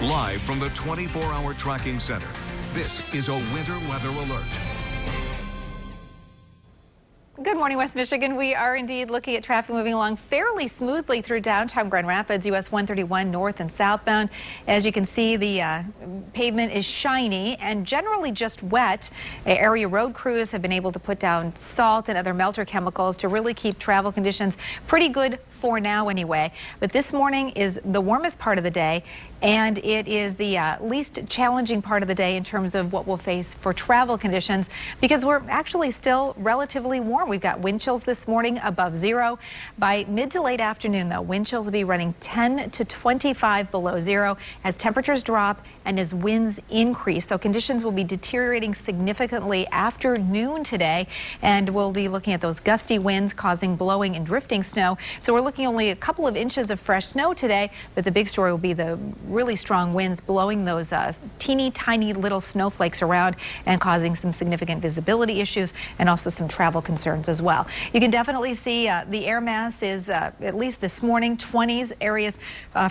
Live from the 24-hour tracking center, this is a winter weather alert. Good morning, West Michigan. We are indeed looking at traffic moving along fairly smoothly through downtown Grand Rapids, US 131 north and southbound. As you can see, the pavement is shiny and generally just wet. Area road crews have been able to put down salt and other melter chemicals to really keep travel conditions pretty good for now anyway. But this morning is the warmest part of the day, and it is the least challenging part of the day in terms of what we'll face for travel conditions, because we're actually still relatively warm. We've got wind chills this morning above zero. By mid to late afternoon, though, wind chills will be running 10 to 25 below zero as temperatures drop and as winds increase. So conditions will be deteriorating significantly after noon today, and we'll be looking at those gusty winds causing blowing and drifting snow. So we're looking only a couple of inches of fresh snow today, but the big story will be the really strong winds blowing those teeny tiny little snowflakes around and causing some significant visibility issues and also some travel concerns as well. You can definitely see the air mass is at least this morning 20s areas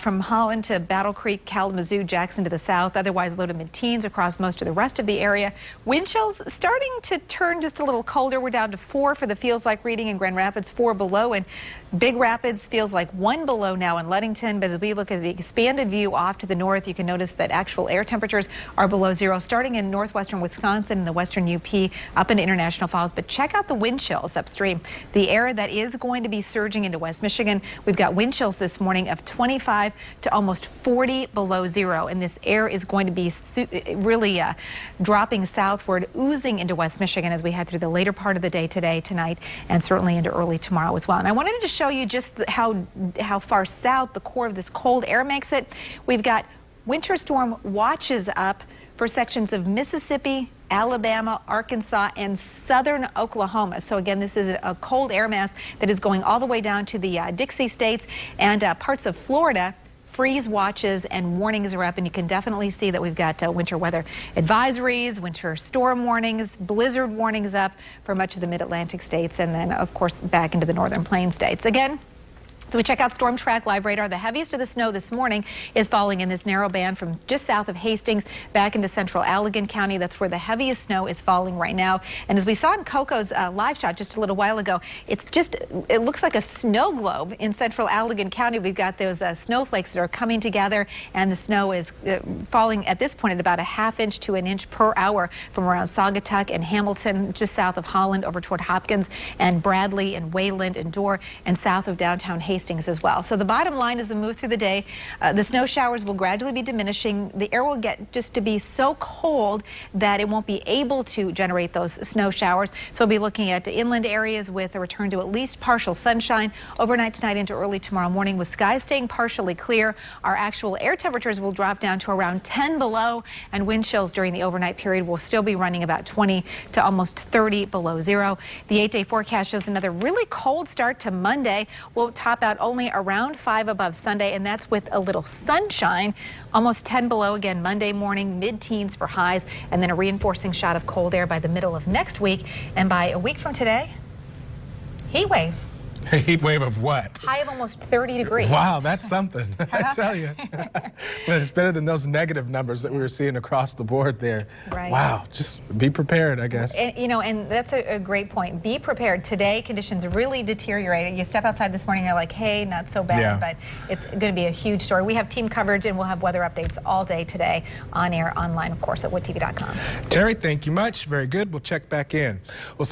from Holland to Battle Creek, Kalamazoo, Jackson to the south, otherwise low to mid-teens across most of the rest of the area. Wind chills starting to turn just a little colder. We're down to 4 for the feels like reading in Grand Rapids, 4 below, and Big Rapids feels like 1 below now in Ludington. But as we look at the expanded view off to the north, you can notice that actual air temperatures are below zero, starting in northwestern Wisconsin and the western UP up into International Falls. But check out the wind chills upstream. The air that is going to be surging into West Michigan. We've got wind chills this morning of 25 to almost 40 below zero, and this air is going to be really dropping southward, oozing into West Michigan as we head through the later part of the day today, tonight, and certainly into early tomorrow as well. And I wanted to show you just how far south the core of this cold air makes it. We've got winter storm watches up for sections of Mississippi, Alabama, Arkansas, and southern Oklahoma. So again, this is a cold air mass that is going all the way down to the Dixie states and parts of Florida. Freeze watches and warnings are up, and you can definitely see that we've got winter weather advisories, winter storm warnings, blizzard warnings up for much of the mid-Atlantic states, and then of course back into the northern plain states. Again, so we check out Storm Track Live Radar. The heaviest of the snow this morning is falling in this narrow band from just south of Hastings back into central Allegan County. That's where the heaviest snow is falling right now. And as we saw in Coco's live shot just a little while ago, it looks like a snow globe in central Allegan County. We've got those snowflakes that are coming together, and the snow is falling at this point at about a ½ inch to an inch per hour from around Saugatuck and Hamilton, just south of Holland, over toward Hopkins and Bradley and Wayland and Dorr, and south of downtown Hastings as well. So the bottom line as we move through the day, the snow showers will gradually be diminishing. The air will get just to be so cold that it won't be able to generate those snow showers. So we'll be looking at the inland areas with a return to at least partial sunshine overnight tonight into early tomorrow morning, with skies staying partially clear. Our actual air temperatures will drop down to around 10 below, and wind chills during the overnight period will still be running about 20 to almost 30 below zero. The 8-day forecast shows another really cold start to Monday. We'll top out only around 5 above Sunday, and that's with a little sunshine. Almost 10 below again Monday morning, mid-teens for highs, and then a reinforcing shot of cold air by the middle of next week. And by a week from today, heat wave. A heat wave of what? High of almost 30 degrees. Wow, that's something. I tell you. But it's better than those negative numbers that we were seeing across the board there. Right. Wow, just be prepared, I guess. And, and that's a great point. Be prepared. Today, conditions really deteriorated. You step outside this morning, you're like, hey, not so bad, Yeah. But it's going to be a huge story. We have team coverage, and we'll have weather updates all day today on air, online, of course, at woodtv.com. Terry, thank you much. Very good. We'll check back in. We'll